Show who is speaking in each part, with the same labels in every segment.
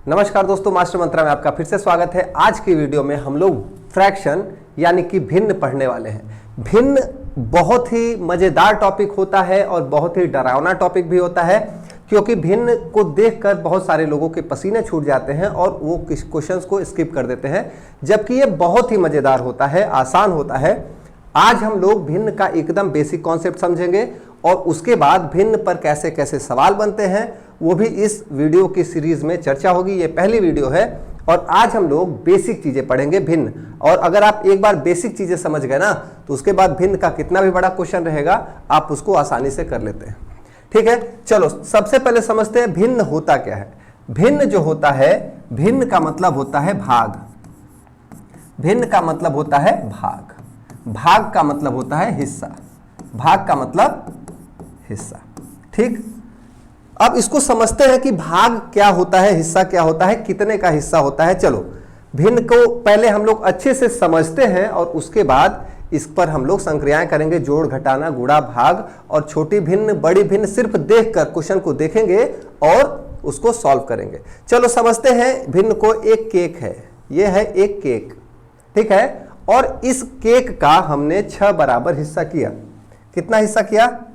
Speaker 1: नमस्कार दोस्तों, मास्टर मंत्रा में आपका फिर से स्वागत है। आज की वीडियो में हम लोग फ्रैक्शन यानी कि भिन्न पढ़ने वाले हैं। भिन्न बहुत ही मजेदार टॉपिक होता है और बहुत ही डरावना टॉपिक भी होता है, क्योंकि भिन्न को देखकर बहुत सारे लोगों के पसीने छूट जाते हैं और वो क्वेश्चंस को स्किप कर देते हैं, जबकि ये बहुत ही मजेदार होता है, आसान होता है। आज हम लोग भिन्न का एकदम बेसिक कॉन्सेप्ट समझेंगे और उसके बाद भिन्न पर कैसे कैसे सवाल बनते हैं वो भी इस वीडियो की सीरीज में चर्चा होगी। ये पहली वीडियो है और आज हम लोग बेसिक चीजें पढ़ेंगे भिन्न। और अगर आप एक बार बेसिक चीजें समझ गए ना, तो उसके बाद भिन्न का कितना भी बड़ा क्वेश्चन रहेगा आप उसको आसानी से कर लेते हैं। ठीक है, चलो सबसे पहले समझते हैं भिन्न होता क्या है। भिन्न जो होता है, भिन्न का मतलब होता है भाग। भिन्न का मतलब होता है भाग। भाग का मतलब होता है हिस्सा। भाग का मतलब हिस्सा। ठीक, अब इसको समझते हैं कि भाग क्या होता है, हिस्सा क्या होता है, कितने का हिस्सा होता है। चलो भिन्न को पहले हम लोग अच्छे से समझते हैं और उसके बाद इस पर हम लोग संक्रियाएं करेंगे, जोड़ घटाना, गुणा भाग और छोटी भिन्न बड़ी भिन्न सिर्फ देखकर क्वेश्चन को देखेंगे और उसको सॉल्व करेंगे। चलो समझते हैं भिन्न को। एक केक है, यह है एक केक, ठीक है, और इस केक का हमने 6 बराबर हिस्सा किया। कितना हिस्सा किया?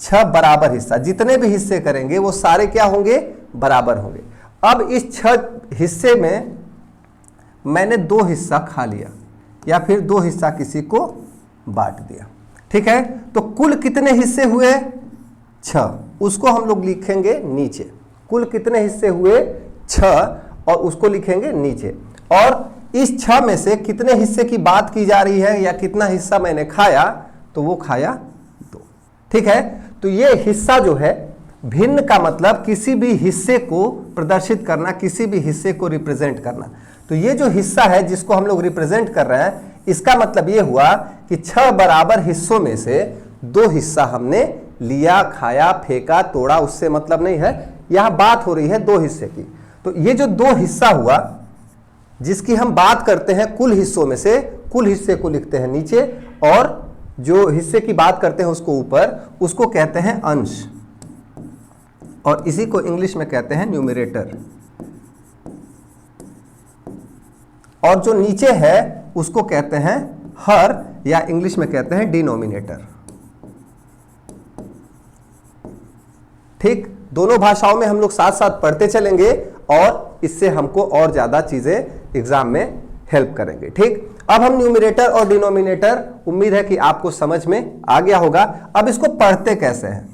Speaker 1: 6 बराबर हिस्सा। जितने भी हिस्से करेंगे वो सारे क्या होंगे? बराबर होंगे। अब इस 6 हिस्से में मैंने 2 हिस्सा खा लिया या फिर 2 हिस्सा किसी को बांट दिया। ठीक है, तो कुल कितने हिस्से हुए? 6। उसको हम लोग लिखेंगे नीचे। कुल कितने हिस्से हुए? 6, और उसको लिखेंगे नीचे। और इस 6 में से कितने हिस्से की बात की जा रही है या कितना हिस्सा मैंने खाया, तो वो खाया 2। ठीक है, तो ये हिस्सा जो है, भिन्न का मतलब किसी भी हिस्से को प्रदर्शित करना, किसी भी हिस्से को रिप्रेजेंट करना। तो ये जो हिस्सा है जिसको हम लोग रिप्रेजेंट कर रहे हैं, इसका मतलब ये हुआ कि 6 बराबर हिस्सों में से 2 हिस्सा हमने लिया, खाया, फेंका, तोड़ा, उससे मतलब नहीं है। यहां बात हो रही है 2 हिस्से की। तो ये जो 2 हिस्सा हुआ जिसकी हम बात करते हैं कुल हिस्सों में से, कुल हिस्से को लिखते हैं नीचे और जो हिस्से की बात करते हैं उसको ऊपर, उसको कहते हैं अंश, और इसी को इंग्लिश में कहते हैं न्यूमरेटर। और जो नीचे है उसको कहते हैं हर, या इंग्लिश में कहते हैं डिनोमिनेटर। ठीक, दोनों भाषाओं में हम लोग साथ साथ पढ़ते चलेंगे और इससे हमको और ज्यादा चीजें एग्जाम में हेल्प करेंगे। ठीक, अब हम न्यूमरेटर और डिनोमिनेटर, उम्मीद है कि आपको समझ में आ गया होगा। अब इसको पढ़ते कैसे हैं?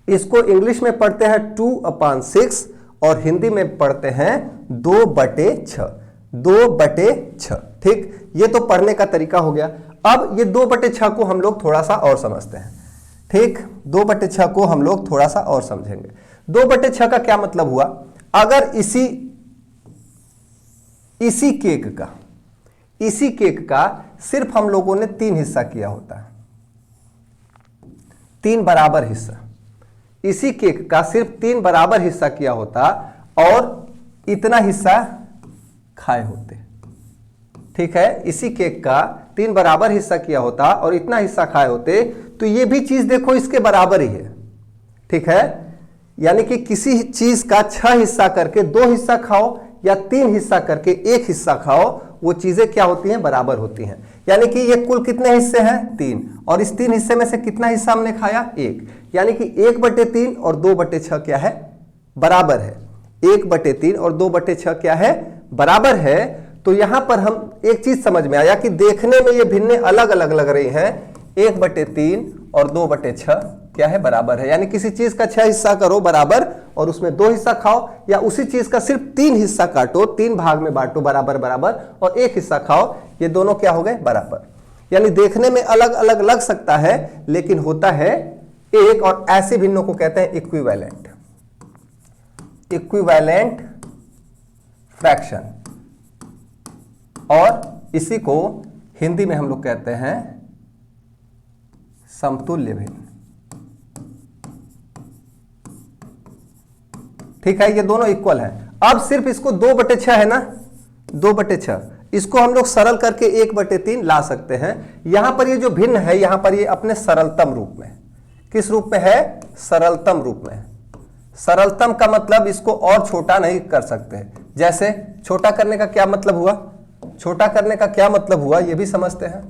Speaker 1: इसको इंग्लिश में पढ़ते हैं 2/6 और हिंदी में पढ़ते हैं 2/6। 2/6। ठीक, ये तो पढ़ने का तरीका हो गया। अब ये 2/6 को हम लोग थोड़ा सा और समझते हैं। ठीक, 2/6 को हम लोग थोड़ा सा और समझेंगे। 2/6 का क्या मतलब हुआ? अगर इसी केक का सिर्फ हम लोगों ने 3 हिस्सा किया होता है, 3 बराबर हिस्सा। इसी केक का सिर्फ 3 बराबर हिस्सा किया होता और इतना हिस्सा खाए होते। ठीक है, इसी केक का 3 बराबर हिस्सा किया होता और इतना हिस्सा खाए होते, तो ये भी चीज देखो इसके बराबर ही है। ठीक है, यानी कि किसी चीज का 6 हिस्सा करके 2 हिस्सा खाओ या 3 हिस्सा करके 1 हिस्सा खाओ, वो चीजें क्या होती हैं? बराबर होती हैं। यानी कि ये कुल कितने हिस्से हैं? 3, और इस 3 हिस्से में से कितना हिस्सा हमने खाया? 1। यानी कि 1/3 और 2/6 क्या है? बराबर है। 1/3 और 2/6 क्या है? बराबर है। तो यहां पर हम एक चीज समझ में आया कि देखने में ये भिन्ने अलग अलग लग रही हैं। 1/3 और 2/6 क्या है? बराबर है। यानी किसी चीज का 6 हिस्सा करो बराबर और उसमें 2 हिस्सा खाओ, या उसी चीज का सिर्फ 3 हिस्सा काटो, 3 भाग में बांटो बराबर बराबर, और 1 हिस्सा खाओ, ये दोनों क्या हो गए? बराबर। यानी देखने में अलग अलग लग सकता है लेकिन होता है एक, और ऐसे भिन्नों को कहते हैं इक्विवेलेंट। इक्विवेलेंट फ्रैक्शन, और इसी को हिंदी में हम लोग कहते हैं समतुल्य भिन्न। ठीक है, ये दोनों इक्वल है। अब सिर्फ इसको 2/6 है ना, 2/6, इसको हम लोग सरल करके 1/3 ला सकते हैं। यहां पर ये जो भिन्न है, यहां पर ये अपने सरलतम रूप में, किस रूप में है? सरलतम रूप में। सरलतम का मतलब इसको और छोटा नहीं कर सकते हैं। जैसे छोटा करने का क्या मतलब हुआ, छोटा करने का क्या मतलब हुआ ये भी समझते हैं।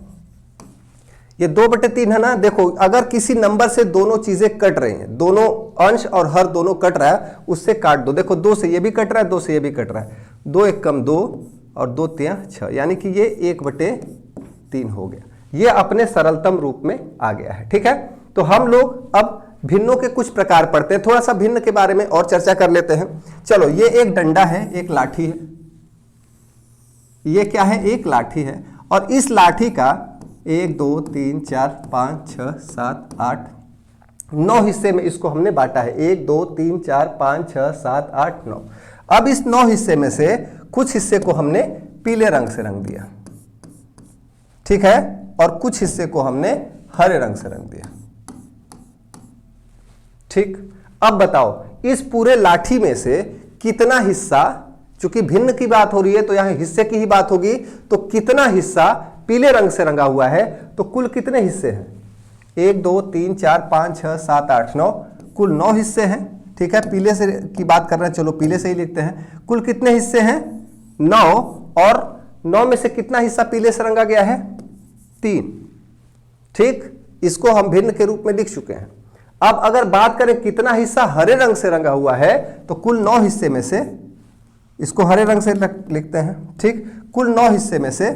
Speaker 1: ये 2/3 है ना। देखो अगर किसी नंबर से दोनों चीजें कट रही हैं, दोनों अंश और हर दोनों कट रहा है, उससे काट दो। देखो 2 से ये भी कट रहा है, 2 से ये भी कट रहा है, 2 एक कम 2 और 2 तिया 6, यानी कि ये 1/3 हो गया। ये अपने सरलतम रूप में आ गया है। ठीक है, तो हम लोग अब भिन्नों के कुछ प्रकार पढ़ते हैं। थोड़ा सा भिन्न के बारे में और चर्चा कर लेते हैं। चलो, ये एक डंडा है, एक लाठी है। ये क्या है, एक लाठी है, और इस लाठी का 1 2 3 4 5 6 7 8 9 हिस्से में इसको हमने बांटा है। 1 2 3 4 5 6 7 8 9। अब इस 9 हिस्से में से कुछ हिस्से को हमने पीले रंग से रंग दिया, ठीक है, और कुछ हिस्से को हमने हरे रंग से रंग दिया। ठीक, अब बताओ इस पूरे लाठी में से कितना हिस्सा, चूंकि भिन्न की बात हो रही है तो यहां हिस्से की ही बात होगी, तो कितना हिस्सा पीले रंग से रंगा हुआ है। तो कुल कितने हिस्से हैं, 1 2 3 4 5 6 7 8 9, कुल 9 हिस्से हैं। ठीक है, पीले से की बात कर रहे हैं, चलो पीले से ही लिखते हैं। कुल कितने हिस्से हैं, 9, और 9 में से कितना हिस्सा पीले से रंगा गया है, 3। ठीक, इसको हम भिन्न के रूप में लिख चुके हैं। अब अगर बात करें कितना हिस्सा हरे रंग से रंगा हुआ है, तो कुल 9 हिस्से में से, इसको हरे रंग से लिखते हैं। ठीक, कुल 9 हिस्से में से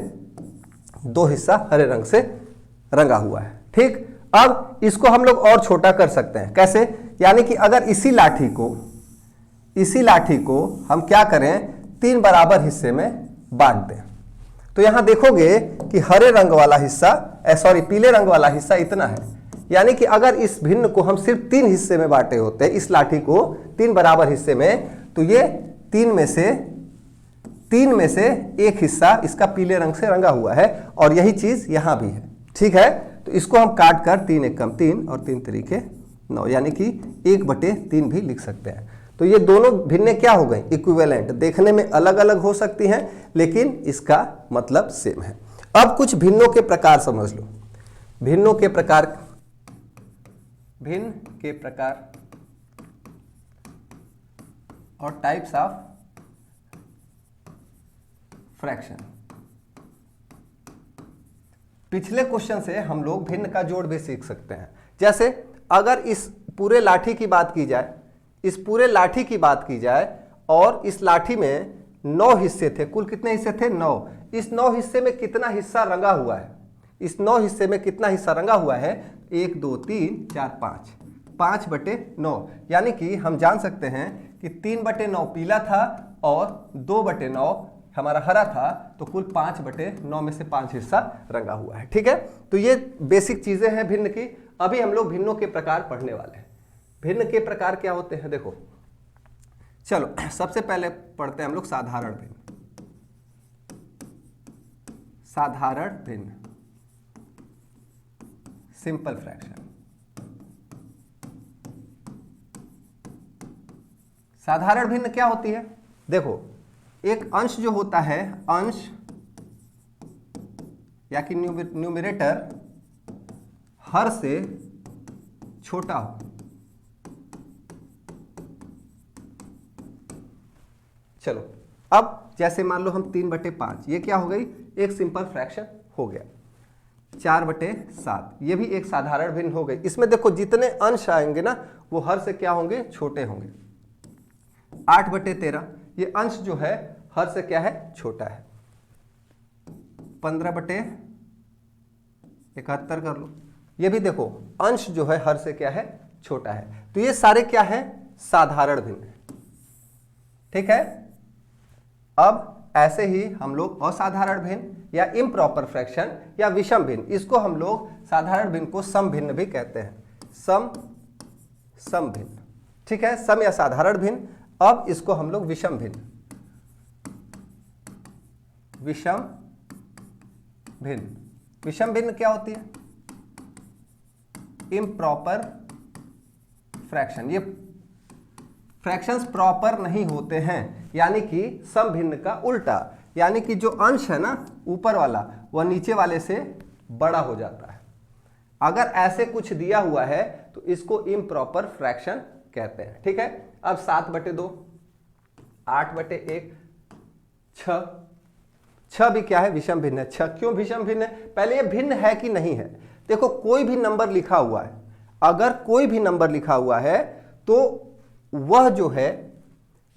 Speaker 1: 2 हिस्सा हरे रंग से रंगा हुआ है। ठीक, अब इसको हम लोग और छोटा कर सकते हैं। कैसे, यानी कि अगर इसी लाठी को हम क्या करें, 3 बराबर हिस्से में बांट दें, तो यहां देखोगे कि हरे रंग वाला हिस्सा, पीले रंग वाला हिस्सा इतना है। यानी कि अगर इस भिन्न को हम सिर्फ 3 हिस्से में बांटे होते, इस लाठी को 3 बराबर हिस्से में, तो ये 3 में से एक हिस्सा इसका पीले रंग से रंगा हुआ है, और यही चीज यहां भी है। ठीक है, तो इसको हम काट कर 3 एक कम 3 और 3 तरीके 9, यानी कि 1/3 भी लिख सकते हैं। तो ये दोनों भिन्न क्या हो गई, इक्विवेलेंट। देखने में अलग अलग हो सकती हैं, लेकिन इसका मतलब सेम है। अब कुछ भिन्नों के प्रकार समझ लो। भिन्न के प्रकार और टाइप्स ऑफ फ्रैक्शन। पिछले क्वेश्चन से हम लोग भिन्न का जोड़ भी सीख सकते हैं। जैसे अगर इस पूरे लाठी की बात की जाए, और इस लाठी में 9 हिस्से थे, कुल कितने हिस्से थे, 9। इस 9 हिस्से में कितना हिस्सा रंगा हुआ है, 1 2 3 4 5/9, यानी कि हम जान सकते हैं कि 3/9 पीला था और 2/9 हमारा हरा था, तो कुल 5/9 में से 5 हिस्सा रंगा हुआ है। ठीक है, तो ये बेसिक चीजें हैं भिन्न की। अभी हम लोग भिन्नों के प्रकार पढ़ने वाले हैं। भिन्न के प्रकार क्या होते हैं, देखो चलो सबसे पहले पढ़ते हैं हम लोग साधारण भिन्न। Simple fraction. साधारण भिन्न क्या होती है, देखो एक अंश जो होता है, अंश या कि न्यूमरेटर हर से छोटा हो। चलो अब जैसे मान लो हम 3/5, ये क्या हो गई, एक सिंपल फ्रैक्शन हो गया। 4/7, ये भी एक साधारण भिन्न हो गई। इसमें देखो जितने अंश आएंगे ना, वो हर से क्या होंगे, छोटे होंगे। 8/13, ये अंश जो है हर से क्या है, छोटा है। 15/71 कर लो, ये भी देखो अंश जो है हर से क्या है, छोटा है। तो ये सारे क्या है, साधारण भिन्न है। ठीक है, अब ऐसे ही हम लोग असाधारण भिन्न या इम्प्रॉपर फ्रैक्शन या विषम भिन्न, इसको हम लोग साधारण भिन्न को सम भिन्न भी कहते हैं। सम भिन्न, ठीक है, सम या साधारण भिन्न। अब इसको हम लोग विषम भिन्न क्या होती है, इम्प्रॉपर फ्रैक्शन। ये फ्रैक्शंस प्रॉपर नहीं होते हैं, यानी कि सम भिन्न का उल्टा, यानी कि जो अंश है ना ऊपर वाला, वह नीचे वाले से बड़ा हो जाता है। अगर ऐसे कुछ दिया हुआ है तो इसको इम्प्रॉपर फ्रैक्शन कहते हैं। ठीक है, अब 7/2, 8/1, 6, 6 भी क्या है, विषम भिन्न है। 6 क्यों विषम भिन्न है? पहले ये भिन्न है कि नहीं है। देखो कोई भी नंबर लिखा हुआ है, अगर कोई भी नंबर लिखा हुआ है तो वह जो है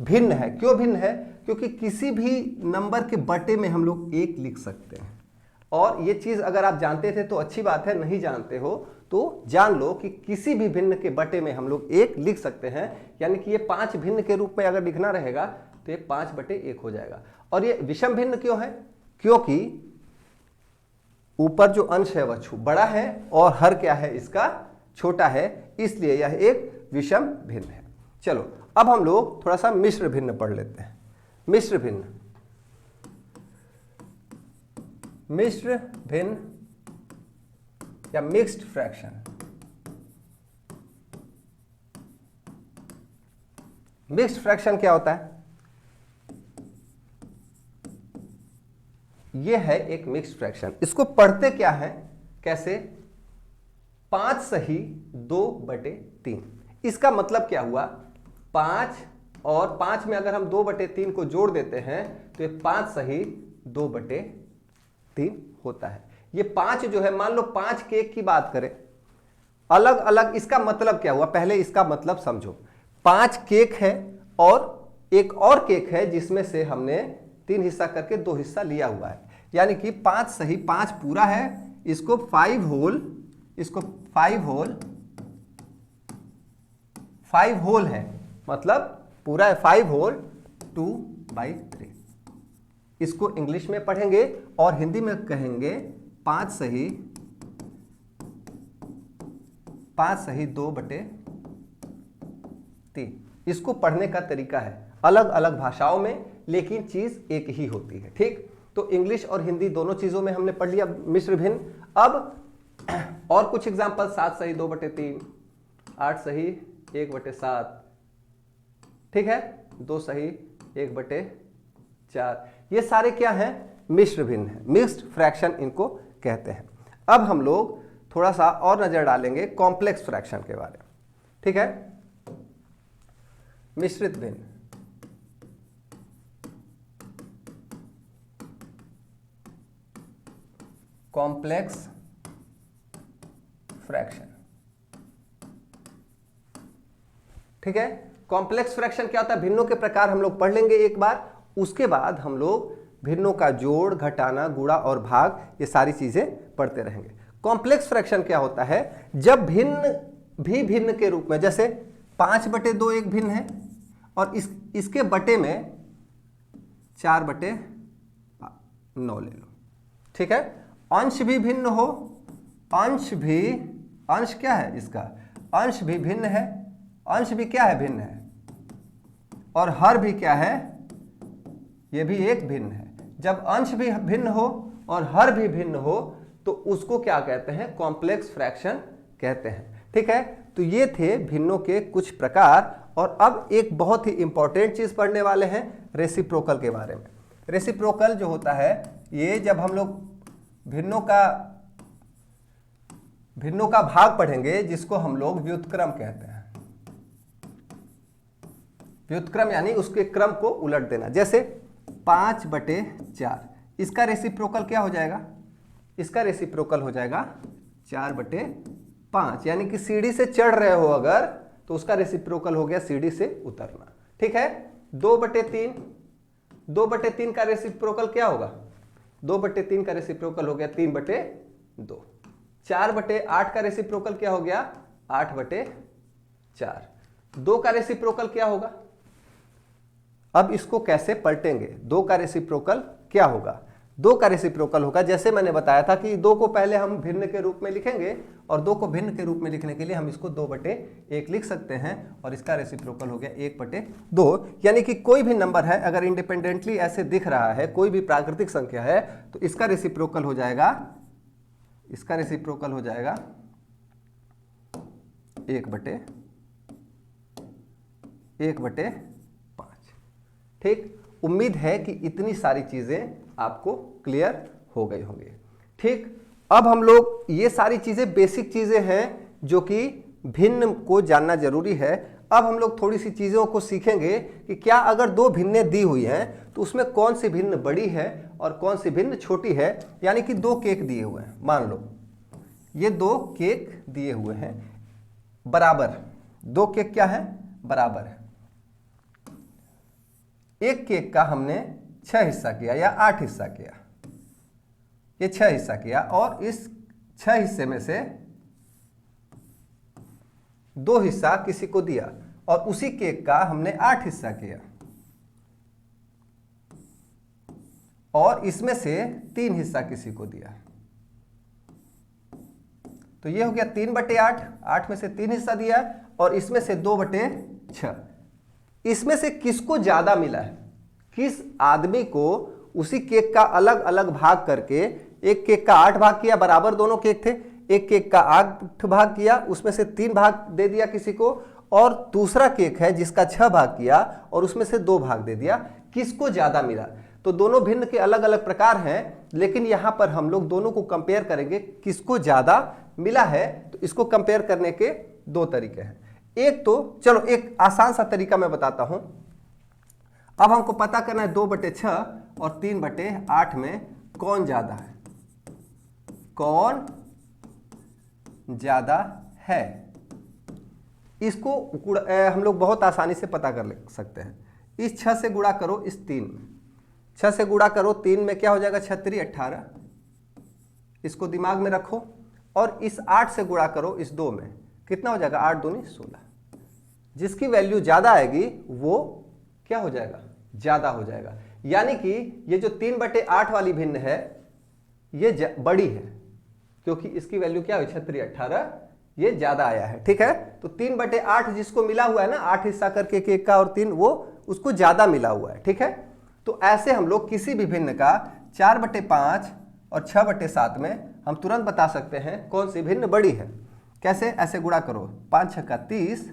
Speaker 1: भिन्न है। क्यों भिन्न है? क्योंकि किसी भी नंबर के बटे में हम लोग 1 लिख सकते हैं। और ये चीज अगर आप जानते थे तो अच्छी बात है, नहीं जानते हो तो जान लो कि किसी भी भिन्न के बटे में हम लोग 1 लिख सकते हैं। यानी कि ये 5 भिन्न के रूप में अगर लिखना रहेगा तो ये 5/1 हो जाएगा। और ये विषम भिन्न क्यों है? क्योंकि ऊपर जो अंश है वह बड़ा है और हर क्या है इसका छोटा है, इसलिए यह एक विषम भिन्न है। चलो अब हम लोग थोड़ा सा मिश्र भिन्न पढ़ लेते हैं। मिश्र भिन्न, मिश्र भिन्न या मिक्स्ड फ्रैक्शन। मिक्स्ड फ्रैक्शन क्या होता है? यह है एक मिक्स्ड फ्रैक्शन। इसको पढ़ते क्या है, कैसे? 5 सही 2/3। इसका मतलब क्या हुआ? 5 और 5 में अगर हम 2/3 को जोड़ देते हैं तो ये 5 सही 2/3 होता है। ये 5 जो है, मान लो 5 केक की बात करें, अलग अलग, इसका मतलब क्या हुआ? पहले इसका मतलब समझो। 5 केक है और एक और केक है जिसमें से हमने 3 हिस्सा करके 2 हिस्सा लिया हुआ है। यानी कि 5 सही 5 पूरा है, इसको 5 होल, इसको 5 होल है, मतलब पूरा है 5 होल 2/3। इसको इंग्लिश में पढ़ेंगे और हिंदी में कहेंगे 5 सही 2/3। इसको पढ़ने का तरीका है अलग अलग भाषाओं में, लेकिन चीज एक ही होती है। ठीक, तो इंग्लिश और हिंदी दोनों चीजों में हमने पढ़ लिया मिश्र भिन्न। अब और कुछ एग्जांपल, 7 सही 2/3, 8 सही 1/7, ठीक है, 2 सही 1/4। ये सारे क्या हैं? मिश्र भिन्न है, मिक्स्ड फ्रैक्शन इनको कहते हैं। अब हम लोग थोड़ा सा और नजर डालेंगे कॉम्प्लेक्स फ्रैक्शन के बारे में। ठीक है, मिश्रित भिन्न, कॉम्प्लेक्स फ्रैक्शन। ठीक है, कॉम्प्लेक्स फ्रैक्शन क्या होता है? भिन्नों के प्रकार हम लोग पढ़ लेंगे एक बार, उसके बाद हम लोग भिन्नों का जोड़, घटाना, गुणा और भाग, ये सारी चीजें पढ़ते रहेंगे। कॉम्प्लेक्स फ्रैक्शन क्या होता है? जब भिन्न भी भिन्न के रूप में, जैसे 5/2 एक भिन्न है और इसके बटे में 4/9 ले लो। ठीक है, अंश भी भिन्न हो, अंश क्या है इसका? अंश भी भिन्न है, अंश भी क्या है? भिन्न है। और हर भी क्या है? ये भी एक भिन्न है। जब अंश भी भिन्न हो और हर भी भिन्न हो तो उसको क्या कहते हैं? कॉम्प्लेक्स फ्रैक्शन कहते हैं। ठीक है, तो ये थे भिन्नों के कुछ प्रकार। और अब एक बहुत ही इंपॉर्टेंट चीज पढ़ने वाले हैं, रेसिप्रोकल के बारे में। रेसिप्रोकल जो होता है, ये जब हम लोग भिन्नों का भाग पढ़ेंगे, जिसको हम लोग व्युत्क्रम कहते हैं। व्युत्क्रम यानी उसके क्रम को उलट देना। जैसे 5/4, इसका रेसिप्रोकल क्या हो जाएगा? इसका रेसिप्रोकल हो जाएगा 4/5। यानी कि सीढ़ी से चढ़ रहे हो अगर, तो उसका रेसिप्रोकल हो गया सीढ़ी से उतरना। ठीक है, 2/3, 2/3 का रेसिप्रोकल क्या होगा? 2/3 का रेसिप्रोकल हो गया 3/2। 4/8 का रेसिप्रोकल क्या हो गया? 8/4। 2 का रेसिप्रोकल क्या होगा? अब इसको कैसे पलटेंगे? 2 का रेसिप्रोकल क्या होगा? 2 का रेसिप्रोकल होगा, जैसे मैंने बताया था कि 2 को पहले हम भिन्न के रूप में लिखेंगे और 2 को भिन्न के रूप में लिखने के लिए हम इसको 2/1 लिख सकते हैं और इसका रेसिप्रोकल हो गया 1/2। यानी कि कोई भी नंबर है अगर इंडिपेंडेंटली ऐसे दिख रहा है, कोई भी प्राकृतिक संख्या है, तो इसका रेसिप्रोकल हो जाएगा 1/5। ठीक, उम्मीद है कि इतनी सारी चीजें आपको क्लियर हो गई होंगी। ठीक, अब हम लोग, ये सारी चीजें बेसिक चीजें हैं जो कि भिन्न को जानना जरूरी है। अब हम लोग थोड़ी सी चीज़ों को सीखेंगे कि क्या अगर दो भिन्नें दी हुई हैं तो उसमें कौन सी भिन्न बड़ी है और कौन सी भिन्न छोटी है। यानी कि दो केक दिए हुए हैं, मान लो ये दो केक दिए हुए हैं बराबर, दो केक क्या है, बराबर है। एक केक का हमने 6 हिस्सा किया या 8 हिस्सा किया, ये 6 हिस्सा किया और इस 6 हिस्से में से 2 हिस्सा किसी को दिया और उसी केक का हमने 8 हिस्सा किया और इसमें से 3 हिस्सा किसी को दिया। तो ये हो गया 3/8, 8 में से 3 हिस्सा दिया और इसमें से 2/6। इसमें से किसको ज्यादा मिला है, किस आदमी को उसी केक का अलग अलग भाग करके, एक केक का 8 भाग किया, बराबर दोनों केक थे, एक केक का 8 भाग किया, उसमें से 3 भाग दे दिया किसी को, और दूसरा केक है जिसका 6 भाग किया और उसमें से 2 भाग दे दिया, किसको ज्यादा मिला। तो दोनों भिन्न के अलग अलग प्रकार हैं, लेकिन यहां पर हम लोग दोनों को कंपेयर करेंगे किसको ज्यादा मिला है। तो इसको कंपेयर करने के 2 तरीके हैं। एक तो चलो एक आसान सा तरीका मैं बताता हूं। अब हमको पता करना है 2/6 और 3/8 में कौन ज्यादा है, कौन ज्यादा है। इसको हम लोग बहुत आसानी से पता कर सकते हैं। इस 6 से गुणा करो इस 3 में, 6 से गुणा करो 3 में क्या हो जाएगा, 6 3 18, इसको दिमाग में रखो, और इस 8 से गुणा करो इस 2 में, कितना हो जाएगा, 8 दूनी 16। जिसकी वैल्यू ज्यादा आएगी वो क्या हो जाएगा, ज्यादा हो जाएगा। यानी कि ये जो 3/8 वाली भिन्न है ये बड़ी है, क्योंकि इसकी वैल्यू क्या हुई, 6 3 18, ये ज्यादा आया है। ठीक है, तो 3/8 जिसको मिला हुआ है ना, 8 हिस्सा करके केक का और 3, वो उसको ज्यादा मिला हुआ है। ठीक है, तो ऐसे हम लोग किसी भी भिन्न का 4/5 और 6/7 में हम तुरंत बता सकते हैं कौन सी भिन्न बड़ी है। कैसे, ऐसे गुणा करो, 5 6 30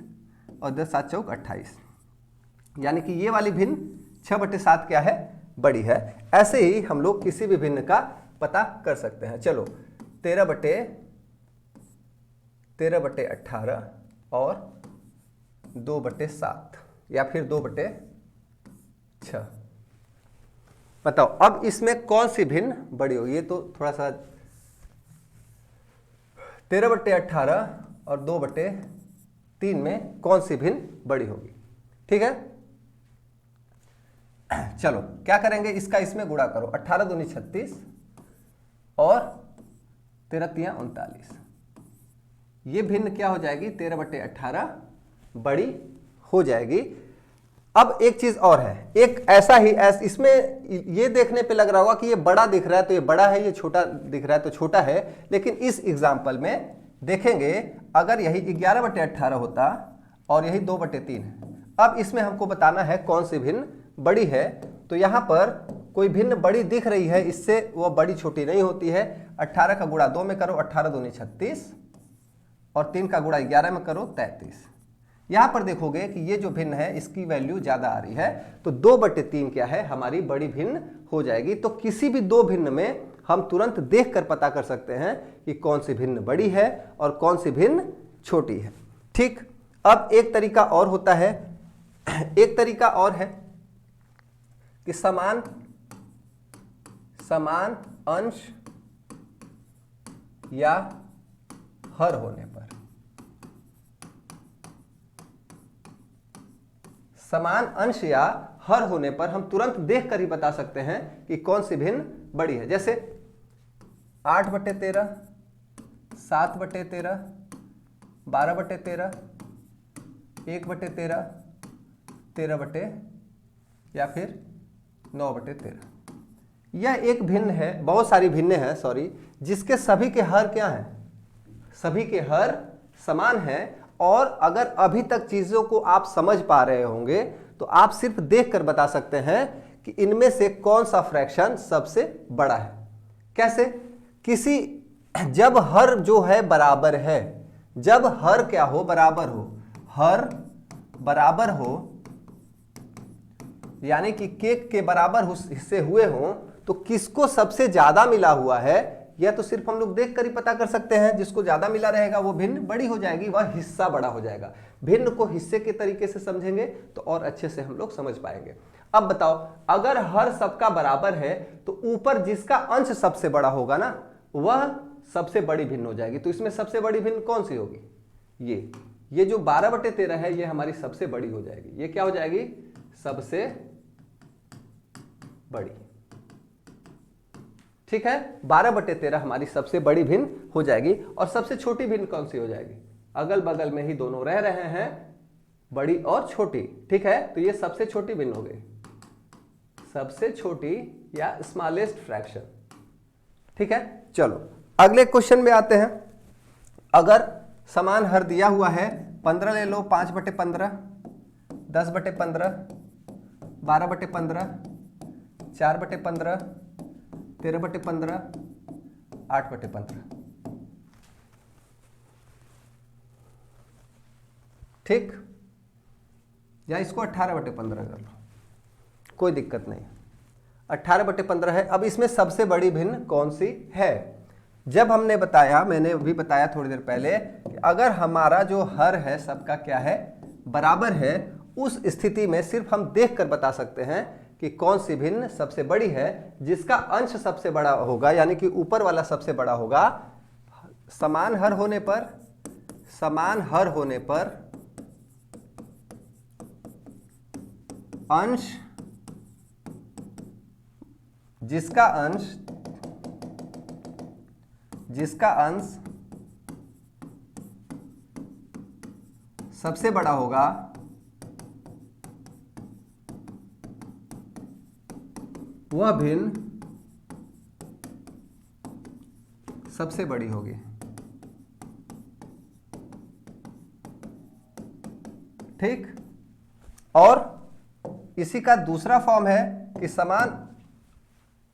Speaker 1: और 10 7 चौक 28, यानी कि ये वाली भिन्न 6/7 क्या है, बड़ी है। ऐसे ही हम लोग किसी भी भिन्न का पता कर सकते हैं। चलो 13/18 और 2/7 या फिर 2/6 बताओ। अब इसमें कौन सी भिन्न बड़ी होगी, ये तो थोड़ा सा 13/18 और 2/3 में कौन सी भिन्न बड़ी होगी। ठीक है, चलो क्या करेंगे, इसका इसमें गुणा करो, 18 दूनी 36 और 13 3 39, ये भिन्न क्या हो जाएगी, 13/18 बड़ी हो जाएगी। अब एक चीज और है, एक ऐसा ही इसमें ये देखने पे लग रहा होगा कि ये बड़ा दिख रहा है तो ये बड़ा है, ये छोटा दिख रहा है तो छोटा है, लेकिन इस एग्जाम्पल में देखेंगे अगर यही 11/18 होता और यही 2/3 है। अब इसमें हमको बताना है कौन सी भिन्न बड़ी है। तो यहां पर कोई भिन्न बड़ी दिख रही है, इससे वो बड़ी छोटी नहीं होती है। 18 का गुणा 2 में करो, 18 दूनी 36 और 3 का गुणा 11 में करो 33। यहां पर देखोगे कि ये जो भिन्न है इसकी वैल्यू ज्यादा आ रही है, तो 2/3 क्या है, हमारी बड़ी भिन्न हो जाएगी। तो किसी भी दो भिन्न में हम तुरंत देखकर पता कर सकते हैं कि कौन सी भिन्न बड़ी है और कौन सी भिन्न छोटी है। ठीक, अब एक तरीका और होता है, एक तरीका और है कि समान अंश या हर होने पर, समान अंश या हर होने पर हम तुरंत देखकर ही बता सकते हैं कि कौन सी भिन्न बड़ी है। जैसे 8/13, 7/13, 12/13, 1/13, 13 या फिर 9/13। यह एक भिन्न है, बहुत सारी भिन्न है सॉरी, जिसके सभी के हर क्या हैं, सभी के हर समान हैं। और अगर अभी तक चीजों को आप समझ पा रहे होंगे तो आप सिर्फ देखकर बता सकते हैं कि इनमें से कौन सा फ्रैक्शन सबसे बड़ा है। कैसे, किसी जब हर जो है बराबर है, जब हर क्या हो, बराबर हो, हर बराबर हो यानी कि केक के बराबर हिस्से हुए हों, तो किसको सबसे ज्यादा मिला हुआ है, या तो सिर्फ हम लोग देख कर ही पता कर सकते हैं, जिसको ज्यादा मिला रहेगा वो भिन्न बड़ी हो जाएगी, वह हिस्सा बड़ा हो जाएगा। भिन्न को हिस्से के तरीके से समझेंगे तो और अच्छे से हम लोग समझ पाएंगे। अब बताओ, अगर हर सबका बराबर है तो ऊपर जिसका अंश सबसे बड़ा होगा ना, वह सबसे बड़ी भिन्न हो जाएगी। तो इसमें सबसे बड़ी भिन्न कौन सी होगी? ये जो 12/13 है, ये हमारी सबसे बड़ी हो जाएगी। ये क्या हो जाएगी? सबसे बड़ी। ठीक है, 12/13 हमारी सबसे बड़ी भिन्न हो जाएगी। और सबसे छोटी भिन्न कौन सी हो जाएगी? अगल बगल में ही दोनों रह रहे हैं, बड़ी और छोटी। ठीक है, तो ये सबसे छोटी भिन्न हो गई, सबसे छोटी या स्मॉलेस्ट फ्रैक्शन। ठीक है, चलो अगले क्वेश्चन में आते हैं। अगर समान हर दिया हुआ है, 15 ले लो, 5/15, 10/15, 12/15, 4/15, 13/15, 8/15। ठीक, या इसको 18/15 कर लो, कोई दिक्कत नहीं। 18/15 है। अब इसमें सबसे बड़ी भिन्न कौन सी है? जब हमने बताया, मैंने भी बताया थोड़ी देर पहले, कि अगर हमारा जो हर है सबका क्या है? बराबर है, उस स्थिति में सिर्फ हम देखकर बता सकते हैं कि कौन सी भिन्न सबसे बड़ी है। जिसका अंश सबसे बड़ा होगा, यानी कि ऊपर वाला सबसे बड़ा होगा, समान हर होने पर, समान हर होने पर अंश, जिसका अंश सबसे बड़ा होगा, वह भिन्न सबसे बड़ी होगी। ठीक, और इसी का दूसरा फॉर्म है कि समान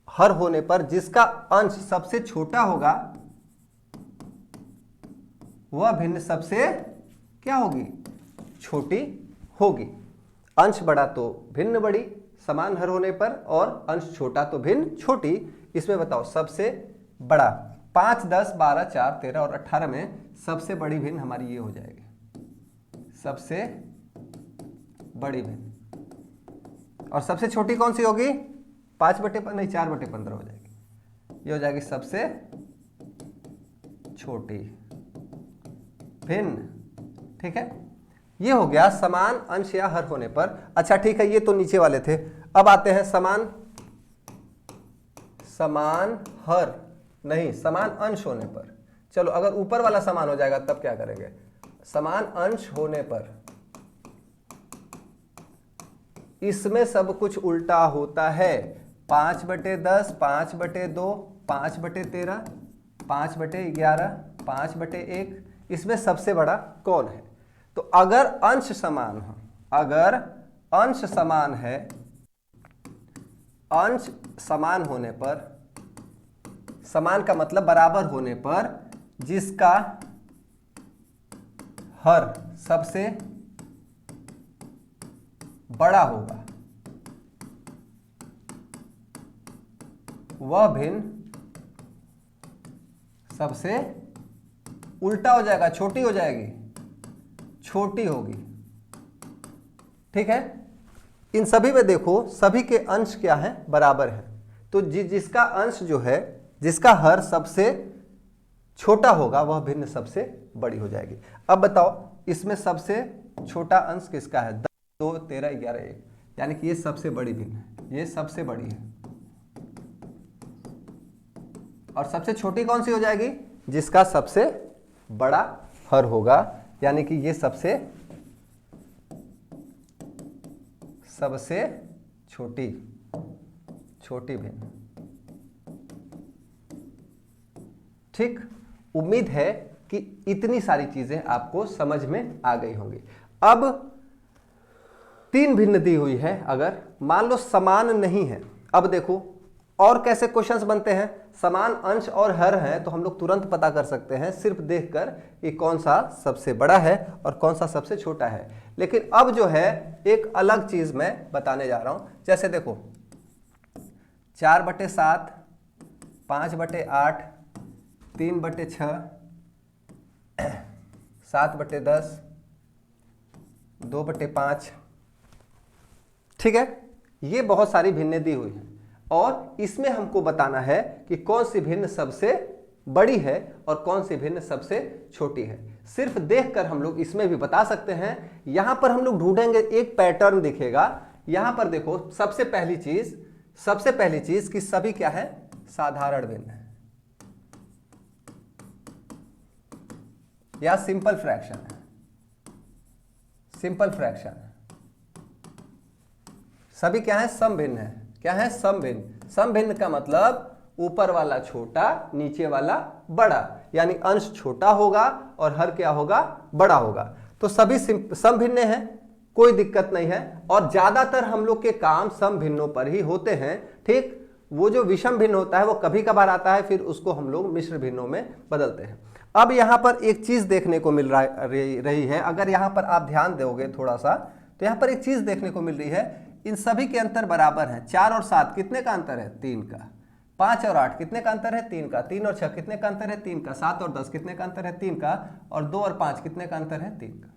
Speaker 1: हर होने पर जिसका अंश सबसे छोटा होगा, वह भिन्न सबसे क्या होगी? छोटी होगी। अंश बड़ा तो भिन्न बड़ी समान हर होने पर, और अंश छोटा तो भिन्न छोटी। इसमें बताओ सबसे बड़ा 5, 10, 12, 4, 13 और 18 में सबसे बड़ी भिन्न हमारी ये हो जाएगी, सबसे बड़ी भिन्न। और सबसे छोटी कौन सी होगी? 4/15 हो जाएगी। ये हो जाएगी सबसे छोटी भिन्न। ठीक है, ये हो गया समान अंश या हर होने पर। अच्छा ठीक है, ये तो नीचे वाले थे। अब आते हैं समान हर नहीं, समान अंश होने पर। चलो, अगर ऊपर वाला समान हो जाएगा तब क्या करेंगे? समान अंश होने पर इसमें सब कुछ उल्टा होता है। 5/10, 5/2, 5/13, 5/11, 5/1, इसमें सबसे बड़ा कौन है? तो अगर अंश समान हो, अगर अंश समान है, अंश समान होने पर, समान का मतलब बराबर होने पर, जिसका हर सबसे बड़ा होगा, वह भिन्न सबसे उल्टा हो जाएगा, छोटी हो जाएगी, छोटी होगी। ठीक है, इन सभी में देखो, सभी के अंश क्या है? बराबर है। तो जिसका अंश जो है, जिसका हर सबसे छोटा होगा, वह भिन्न सबसे बड़ी हो जाएगी। अब बताओ, इसमें सबसे छोटा अंश किसका है? 10, 2, 13, 11, 1, यानी कि ये सबसे बड़ी भिन्न है, ये सबसे बड़ी है। और सबसे छोटी कौन सी हो जाएगी? जिसका सबसे बड़ा हर होगा, यानी कि ये सबसे छोटी भिन्न। ठीक, उम्मीद है कि इतनी सारी चीजें आपको समझ में आ गई होंगी। अब 3 भिन्न दी हुई है, अगर मान लो समान नहीं है। अब देखो और कैसे क्वेश्चंस बनते हैं। समान अंश और हर है तो हम लोग तुरंत पता कर सकते हैं सिर्फ देखकर कि कौन सा सबसे बड़ा है और कौन सा सबसे छोटा है। लेकिन अब जो है एक अलग चीज मैं बताने जा रहा हूं। जैसे देखो 4/7, 5/8, 3/6, 7/10, 2/5। ठीक है, ये बहुत सारी भिन्नें दी हुई हैं और इसमें हमको बताना है कि कौन सी भिन्न सबसे बड़ी है और कौन सी भिन्न सबसे छोटी है। सिर्फ देखकर हम लोग इसमें भी बता सकते हैं। यहां पर हम लोग ढूंढेंगे, एक पैटर्न दिखेगा। यहां पर देखो, सबसे पहली चीज कि सभी क्या है, साधारण भिन्न है या सिंपल फ्रैक्शन है। सिंपल फ्रैक्शन सभी क्या है, समभिन्न है। क्या है, समभिन्न। समभिन्न का मतलब ऊपर वाला छोटा, नीचे वाला बड़ा, यानी अंश छोटा होगा और हर क्या होगा, बड़ा होगा। तो सभी समभिन्न हैं, कोई दिक्कत नहीं है। और ज्यादातर हम लोग के काम समभिन्नों पर ही होते हैं। ठीक, वो जो विषम भिन्न होता है वो कभी कभार आता है, फिर उसको हम लोग मिश्र भिन्नों में बदलते हैं। अब यहां पर एक चीज देखने को मिल रही है, अगर यहां पर आप ध्यान दोगे थोड़ा सा, तो यहां पर एक चीज देखने को मिल रही है, इन सभी के अंतर बराबर है। 4 और 7 कितने का अंतर है, 3 का। 5 और 8 कितने का अंतर है, 3 का। 3 और 6 कितने का अंतर है, 3 का। 7 और 10 कितने का अंतर है, 3 का। और 2 और 5 कितने का अंतर है, 3 का।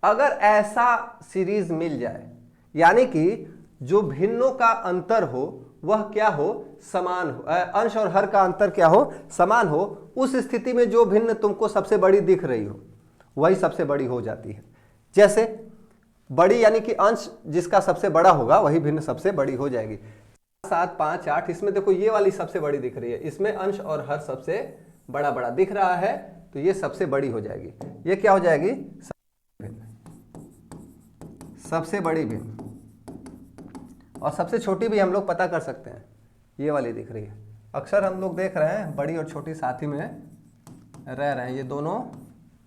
Speaker 1: अगर ऐसा सीरीज मिल जाए, यानी कि जो भिन्नों का अंतर हो वह क्या हो, समान हो, अंश और हर का अंतर क्या हो, समान हो, उस स्थिति में जो भिन्न तुमको सबसे बड़ी दिख रही हो वही सबसे बड़ी हो जाती है। जैसे बड़ी यानी कि अंश जिसका सबसे बड़ा होगा वही भिन्न सबसे बड़ी हो जाएगी। 7, 5, 8, इसमें देखो ये वाली सबसे बड़ी दिख रही है, इसमें अंश और हर सबसे बड़ा बड़ा दिख रहा है, तो ये सबसे बड़ी हो जाएगी। ये क्या हो जाएगी, सबसे बड़ी भिन्न। और सबसे छोटी भी हम लोग पता कर सकते हैं, ये वाली दिख रही है। अक्सर हम लोग देख रहे हैं बड़ी और छोटी साथ ही में रह रहे हैं, ये दोनों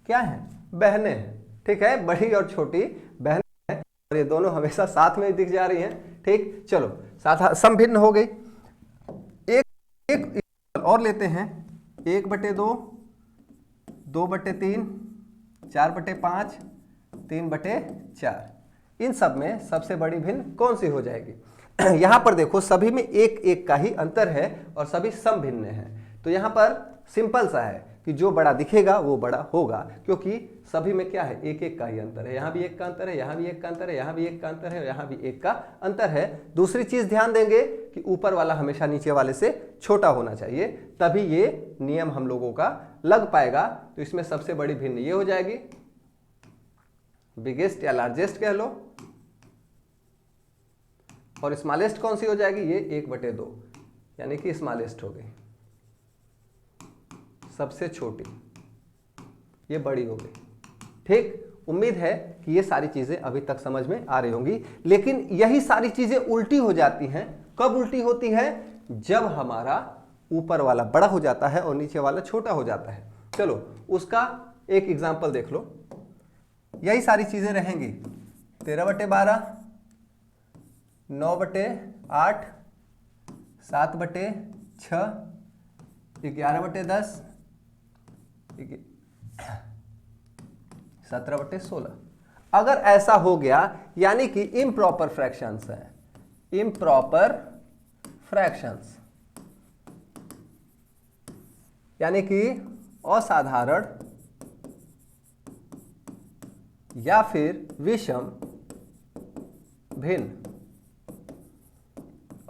Speaker 1: क्या हैं, बहनें हैं। ठीक है, बड़ी और छोटी बहनें हैं और ये दोनों हमेशा साथ में दिख जा रही हैं। ठीक, चलो समभिन्न हो गई। एक और लेते हैं, 1/2, 2/3, 4/5, 3/4। इन सब में सबसे बड़ी भिन्न कौन सी हो जाएगी। यहां पर देखो सभी में एक एक का ही अंतर है और सभी समभिन्न हैं। तो यहां पर सिंपल सा है कि जो बड़ा दिखेगा वो बड़ा होगा, क्योंकि सभी में क्या है, एक एक का ही अंतर है। यहां भी एक का अंतर है, यहां भी एक का अंतर है, यहां भी एक का अंतर है, यहां भी एक का अंतर है। दूसरी चीज ध्यान देंगे कि ऊपर वाला हमेशा नीचे वाले से छोटा होना चाहिए, तभी ये नियम हम लोगों का लग पाएगा। तो इसमें सबसे बड़ी भिन्न ये हो जाएगी, बिगेस्ट या लार्जेस्ट कह लो। और स्मॉलेस्ट कौन सी हो जाएगी, ये 1/2, यानी कि स्मॉलेस्ट हो गई। सबसे छोटी ये बड़ी हो गई। ठीक, उम्मीद है कि ये सारी चीजें अभी तक समझ में आ रही होंगी। लेकिन यही सारी चीजें उल्टी हो जाती हैं। कब उल्टी होती है, जब हमारा ऊपर वाला बड़ा हो जाता है और नीचे वाला छोटा हो जाता है। चलो उसका एक एग्जांपल देख लो। यही सारी चीजें रहेंगी, 13/12, 9/8, 7/6, 11/10, 17/16। अगर ऐसा हो गया यानी कि इम्प्रॉपर फ्रैक्शंस है, इम्प्रॉपर फ्रैक्शंस यानी कि असाधारण या फिर विषम भिन्न।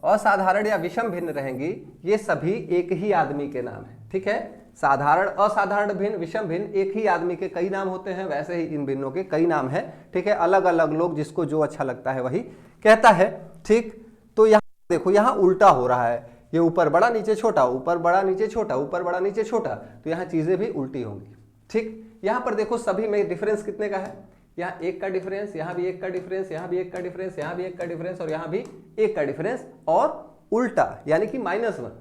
Speaker 1: असाधारण या विषम भिन्न रहेंगी, ये सभी एक ही आदमी के नाम है। ठीक है, साधारण, असाधारण भिन्न, विषम भिन्न एक ही आदमी के कई नाम होते हैं, वैसे ही इन भिन्नों के कई नाम हैं। ठीक है, अलग अलग लोग जिसको जो अच्छा लगता है वही कहता है। ठीक, तो यहां देखो, यहां उल्टा हो रहा है, ये ऊपर बड़ा नीचे छोटा, ऊपर बड़ा नीचे छोटा, ऊपर बड़ा नीचे छोटा, तो यहां चीजें भी उल्टी होंगी। ठीक, यहां पर देखो सभी में डिफरेंस कितने का है, यहाँ एक का डिफरेंस, यहाँ भी एक का डिफरेंस, यहाँ भी एक का डिफरेंस, यहाँ भी एक का डिफरेंस और यहाँ भी एक का डिफरेंस, और उल्टा यानी कि -1।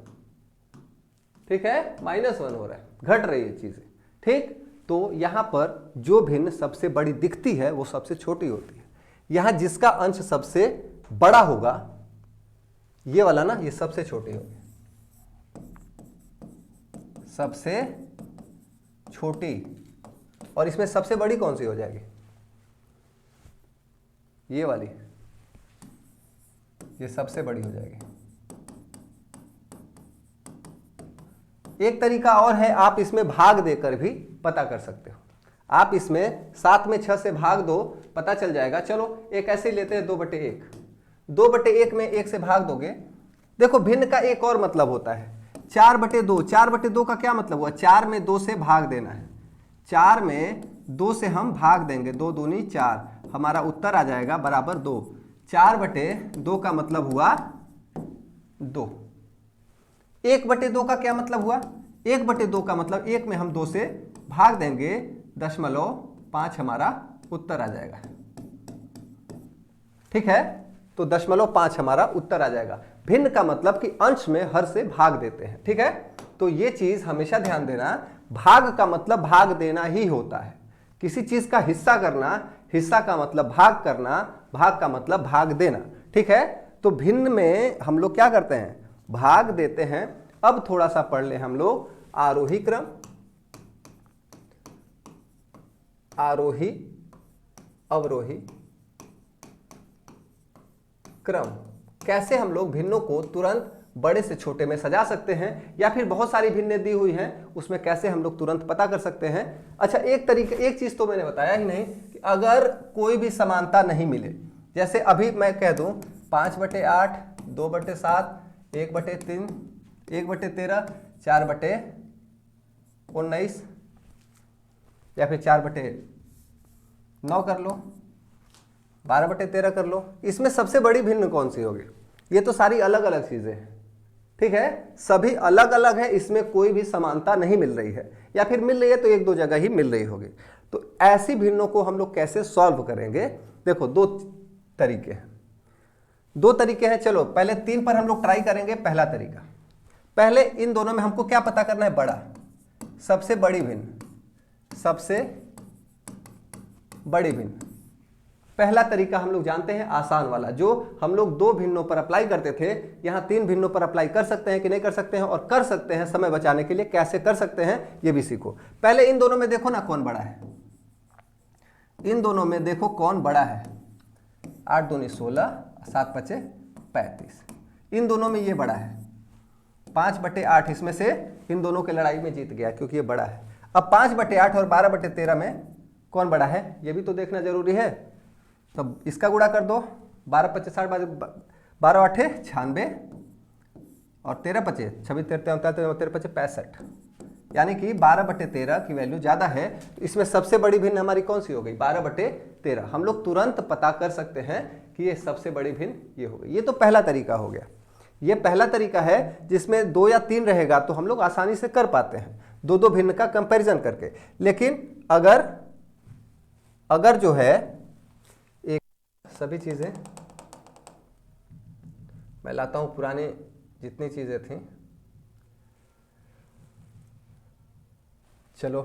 Speaker 1: ठीक है, -1 हो रहा है, घट रही है चीजें। ठीक, तो यहां पर जो भिन्न सबसे बड़ी दिखती है वो सबसे छोटी होती है। यहां जिसका अंश सबसे बड़ा होगा, ये वाला ना, ये सबसे छोटी होगी, सबसे छोटी। और इसमें सबसे बड़ी कौन सी हो जाएगी, ये वाली, ये सबसे बड़ी हो जाएगी। एक तरीका और है, आप इसमें भाग देकर भी पता कर सकते हो। आप इसमें 7 में 6 से भाग दो, पता चल जाएगा। चलो एक ऐसे ही लेते हैं 2/1। 2/1 में 1 से भाग दोगे। देखो भिन्न का एक और मतलब होता है 4/2। 4/2 का क्या मतलब हुआ? 4 में 2 से भाग देना है। 4 में 2 से हम भाग देंगे, 2 दूनी 4, हमारा उत्तर आ जाएगा बराबर 2। 4/2 का मतलब हुआ 2। 1/2 का क्या मतलब हुआ? 1/2 का मतलब 1 में हम 2 से भाग देंगे, 0.5 हमारा उत्तर आ जाएगा। ठीक है, तो 0.5 हमारा उत्तर आ जाएगा। भिन्न का मतलब कि अंश में हर से भाग देते हैं। ठीक है, तो ये चीज हमेशा ध्यान देना, भाग का मतलब भाग देना ही होता है। किसी चीज का हिस्सा करना, हिस्सा का मतलब भाग करना, भाग का मतलब भाग देना। ठीक है, तो भिन्न में हम लोग क्या करते हैं? भाग देते हैं। अब थोड़ा सा पढ़ ले हम लोग आरोही क्रम, आरोही अवरोही क्रम। कैसे हम लोग भिन्नों को तुरंत बड़े से छोटे में सजा सकते हैं, या फिर बहुत सारी भिन्नें दी हुई हैं उसमें कैसे हम लोग तुरंत पता कर सकते हैं। अच्छा, एक चीज तो मैंने बताया ही नहीं कि अगर कोई भी समानता नहीं मिले, जैसे अभी मैं कह दूं 5/8, 2/7, 1/3, 1/13, 4/19 या फिर 4/9 कर लो, 12/13 कर लो, इसमें सबसे बड़ी भिन्न कौन सी होगी? ये तो सारी अलग अलग चीजें हैं। ठीक है, सभी अलग अलग है, इसमें कोई भी समानता नहीं मिल रही है, या फिर मिल रही है तो 1-2 जगह ही मिल रही होगी। तो ऐसी भिन्नों को हम लोग कैसे सॉल्व करेंगे? देखो दो तरीके हैं। चलो पहले 3 पर हम लोग ट्राई करेंगे। पहला तरीका, पहले इन दोनों में हमको क्या पता करना है? बड़ा, सबसे बड़ी भिन्न, सबसे बड़ी भिन्न। पहला तरीका हम लोग जानते हैं, आसान वाला, जो हम लोग 2 भिन्नों पर अप्लाई करते थे, यहां 3 भिन्नों पर अप्लाई कर सकते हैं कि नहीं कर सकते हैं, और कर सकते हैं समय बचाने के लिए कैसे कर सकते हैं ये भी सीखो। पहले इन दोनों में देखो ना कौन बड़ा है, इन दोनों में देखो कौन बड़ा है। 8 दूनी 16, 7 × 35, इन दोनों में ये बड़ा है। 5/8 इसमें से इन दोनों के लड़ाई में जीत गया क्योंकि ये बड़ा है। अब 5/8 और 12/13 में कौन बड़ा है ये भी तो देखना जरूरी है। तब इसका गुणा कर दो, 12×5 = 60, 12×8 = 96 और 13×5 = 26, 13×5 = 65, यानी कि 12/13 की वैल्यू ज्यादा है। तो इसमें सबसे बड़ी भिन्न हमारी कौन सी हो गई? 12/13। हम लोग तुरंत पता कर सकते हैं कि ये सबसे बड़ी भिन्न ये हो गई। ये तो पहला तरीका हो गया। ये पहला तरीका है जिसमें 2 या 3 रहेगा तो हम लोग आसानी से कर पाते हैं, 2-2 भिन्न का कंपैरिजन करके। लेकिन अगर जो है एक सभी चीजें मैं लाता हूं, पुरानी जितनी चीजें थी, चलो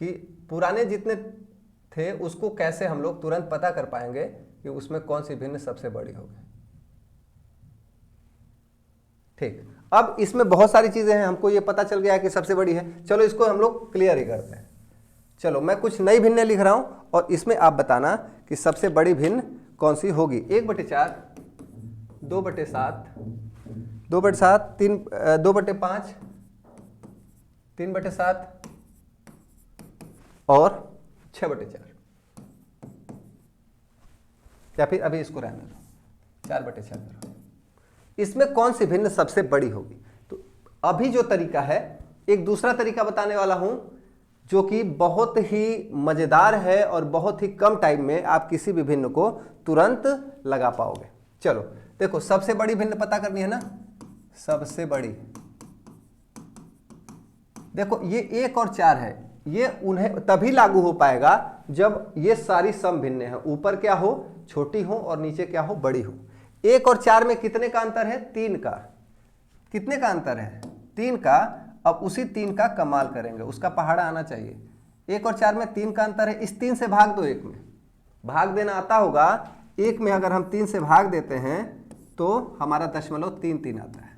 Speaker 1: कि पुराने जितने थे उसको कैसे हम लोग तुरंत पता कर पाएंगे कि उसमें कौन सी भिन्न सबसे बड़ी होगी। ठीक, अब इसमें बहुत सारी चीजें हैं, हमको ये पता चल गया है कि सबसे बड़ी है। चलो इसको हम लोग क्लियर ही करते हैं। चलो मैं कुछ नई भिन्नें लिख रहा हूं और इसमें आप बताना कि सबसे बड़ी भिन्न कौन सी होगी। 1/4, 2/7, 2/7, 2/5, 3/7 और 6/4, या फिर अभी इसको रहने दो, 4/6 करो। इसमें कौन सी भिन्न सबसे बड़ी होगी? तो अभी जो तरीका है, एक दूसरा तरीका बताने वाला हूं जो कि बहुत ही मजेदार है और बहुत ही कम टाइम में आप किसी भी भिन्न को तुरंत लगा पाओगे। चलो देखो, सबसे बड़ी भिन्न पता करनी है ना, सबसे बड़ी। देखो ये 1 और 4 है, ये उन्हें तभी लागू हो पाएगा जब ये सारी सम भिन्न है, ऊपर क्या हो छोटी हो और नीचे क्या हो बड़ी हो। 1 और 4 में कितने का अंतर है? 3 का। कितने का अंतर है? 3 का। अब उसी 3 का कमाल करेंगे, उसका पहाड़ा आना चाहिए। 1 और 4 में 3 का अंतर है, इस 3 से भाग दो। 1 में भाग देना आता होगा, 1 में अगर हम 3 से भाग देते हैं तो हमारा 0.33 आता है।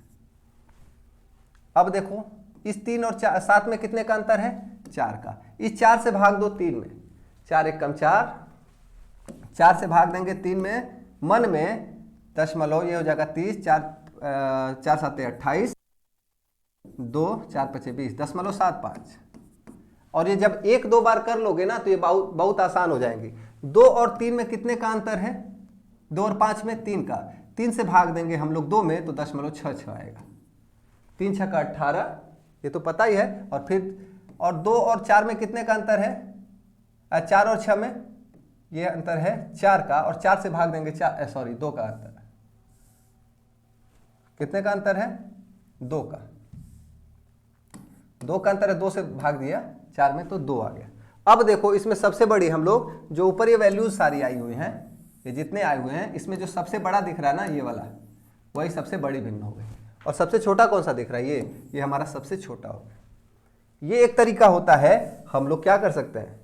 Speaker 1: अब देखो इस 3 और 7 में कितने का अंतर है? 4 का। इस 4 से भाग दो 3 में, 4 × 1 = 4, 4 से भाग देंगे 3 में, मन में दशमलव ये हो जाएगा 30, 4 × 7 = 28, 2 4 5 20 0.75। और ये जब 1 2 बार कर लोगे ना तो ये बहुत आसान हो जाएंगी। 2 और 3 में कितने का अंतर है? 2 और 5 में 3 का। 3 से भाग देंगे हम लोग 2 में तो 0.66 आएगा। 3 6 का 18, ये तो पता ही है। और फिर और 2 और 4 में कितने का अंतर है? 4 और 6 में ये अंतर है 4 का, और 4 से भाग देंगे 2 का अंतर। कितने का अंतर है? 2 का। 2 का अंतर है, 2 से भाग दिया 4 में तो 2 आ गया। अब देखो इसमें सबसे बड़ी हम लोग जो ऊपर ये वैल्यूज सारी आई हुई हैं, ये जितने आए हुए हैं, इसमें जो सबसे बड़ा दिख रहा है ना ये वाला, वही सबसे बड़ी भिन्न हो गई। और सबसे छोटा कौन सा दिख रहा है? ये हमारा सबसे छोटा हो गया। ये एक तरीका होता है, हम लोग क्या कर सकते हैं,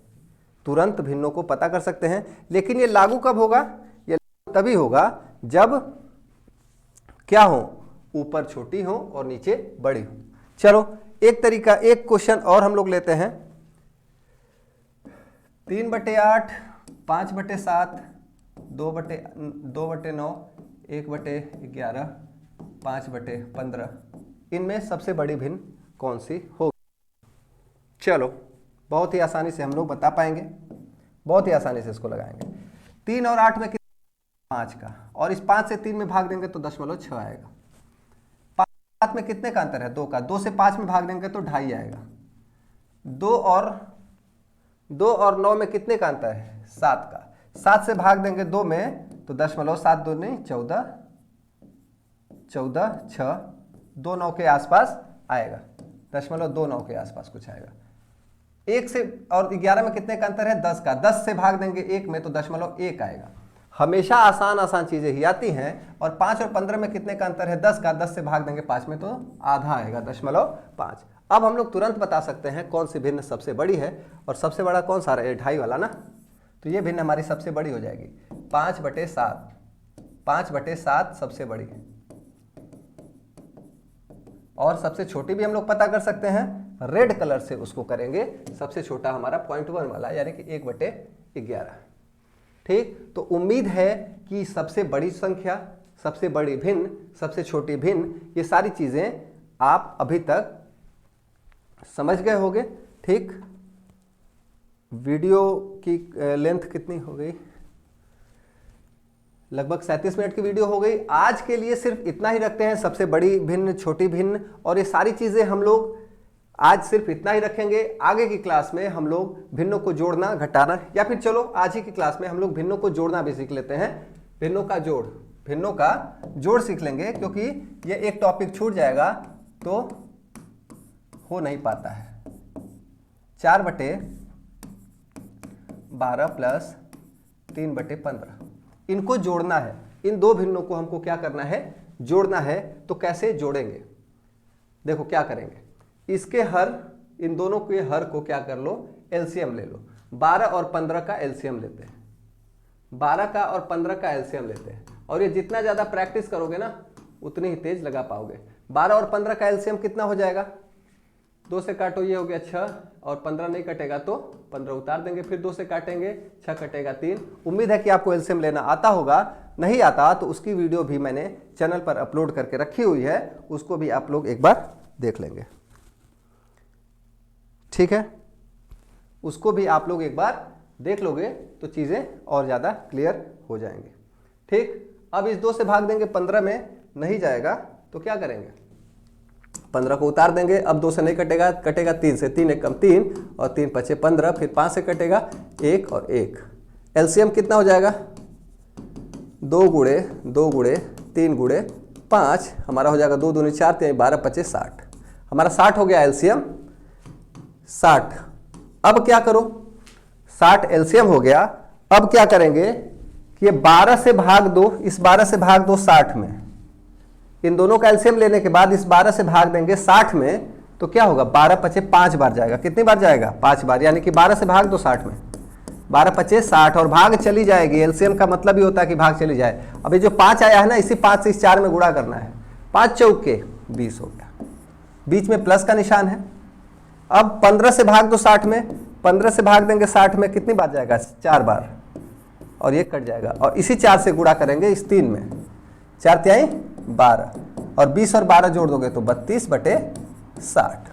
Speaker 1: तुरंत भिन्नों को पता कर सकते हैं। लेकिन ये लागू कब होगा? ये तभी होगा जब क्या हो, ऊपर छोटी हो और नीचे बड़ी हो। चलो एक तरीका, एक क्वेश्चन और हम लोग लेते हैं। 3/8, 5/7, 2/9, 1/11, 5/15, इनमें सबसे बड़ी भिन्न कौन सी होगी? चलो बहुत ही आसानी से हम लोग बता पाएंगे, बहुत ही आसानी से इसको लगाएंगे। 3 और 8 में कितना? 5 का। और इस 5 से 3 में भाग देंगे तो 0.6 आएगा। 5 7 में कितने का अंतर है? 2 का। 2 से 5 में भाग देंगे तो 2.5 आएगा। 2 और 9 में कितने का अंतर है? 7 का। 7 से भाग देंगे 2 में तो 0.7 2 नहीं 14, 6, 2 9 के आसपास आएगा। 0.29 के आसपास कुछ आएगा। 1 से और 11 में कितने का अंतर है? 10 का। 10 से भाग देंगे 1 में तो 0.1 आएगा। हमेशा आसान चीजें ही आती हैं। और 5 और 15 में कितने का अंतर है? 10 का। 10 से भाग देंगे 5 में तो आधा आएगा, 0.5। अब हम लोग तुरंत बता सकते हैं कौन सी भिन्न सबसे बड़ी है। और सबसे बड़ा कौन सा है? 2.5 वाला ना। तो ये भिन्न हमारी सबसे बड़ी हो जाएगी। 5/7, 5/7 सबसे बड़ी है। और सबसे छोटी भी हम लोग पता कर सकते हैं, रेड कलर से उसको करेंगे। सबसे छोटा हमारा 0.1 वाला, यानी कि 1/11। ठीक, तो उम्मीद है कि सबसे बड़ी संख्या, सबसे बड़ी भिन्न, सबसे छोटी भिन्न, ये सारी चीजें आप अभी तक समझ गए होंगे। ठीक, वीडियो की लेंथ कितनी हो गई? लगभग 37 मिनट की वीडियो हो गई। आज के लिए सिर्फ इतना ही रखते हैं, सबसे बड़ी भिन्न, छोटी भिन्न, और ये सारी चीजें हम लोग आज सिर्फ इतना ही रखेंगे। आगे की क्लास में हम लोग भिन्नों को जोड़ना, घटाना, या फिर चलो आज ही की क्लास में हम लोग भिन्नों को जोड़ना भी सीख लेते हैं। भिन्नों का जोड़ सीख लेंगे, क्योंकि ये एक टॉपिक छूट जाएगा तो हो नहीं पाता है। 4/12 प्लस 3/15, इनको जोड़ना है। इन दो भिन्नों को हमको क्या करना है? जोड़ना है। तो कैसे जोड़ेंगे? देखो क्या करेंगे, इसके हर, इन दोनों के हर को क्या कर लो? एलसीएम ले लो। 12 और 15 का एलसीएम लेते हैं। 12 का और 15 का एलसीएम लेते हैं। और ये जितना ज्यादा प्रैक्टिस करोगे ना उतनी ही तेज लगा पाओगे। 12 और 15 का एलसीएम कितना हो जाएगा? 2 से काटो, ये हो गया 6, और 15 नहीं कटेगा तो 15 उतार देंगे, फिर 2 से काटेंगे, 6 कटेगा 3। उम्मीद है कि आपको एलसीएम लेना आता होगा। नहीं आता तो उसकी वीडियो भी मैंने चैनल पर अपलोड करके रखी हुई है, उसको भी आप लोग एक बार देख लेंगे। ठीक है, उसको भी आप लोग एक बार देख लोगे तो चीजें और ज्यादा क्लियर हो जाएंगी। ठीक, अब इस 2 से भाग देंगे 15 में, नहीं जाएगा तो क्या करेंगे? 15 को उतार देंगे। अब 2 से नहीं कटेगा, कटेगा 3 से, 3 एक कम 3, और 3 5 15, फिर 5 से कटेगा 1 और 1। एलसीएम कितना हो जाएगा? 2 गुणे 2 गुणे 3 गुणे 5, हमारा हो जाएगा 2 दूनी 4, 3 12 25 60। हमारा 60 हो गया एलसीएम, 60। अब क्या करो? 60 एलसीएम हो गया। अब क्या करेंगे कि ये 12 से भाग दो, इस 12 से भाग दो 60 में। इन दोनों का एलसीएम लेने के बाद इस 12 से भाग देंगे 60 में, तो क्या होगा? 12 5 5 बार जाएगा। कितनी बार जाएगा? 5 बार, यानी कि 12 से भाग दो 60 में, 12 5 60, और भाग चली जाएगी। एलसीएम का मतलब ही होता है कि भाग चली जाए। अब ये जो 5 आया है ना, इसी 5 से इस 4 में गुणा करना है। 5 चौके 20 हो गया, बीच में प्लस का निशान है। अब 15 से भाग दो 60 में, 15 से भाग देंगे 60 में, कितनी बार जाएगा? 4 बार, और ये कट जाएगा। और इसी 4 से गुणा करेंगे इस 3 में, 4 तिहाई 12, और 20 और 12 जोड़ दोगे तो 32/12। 60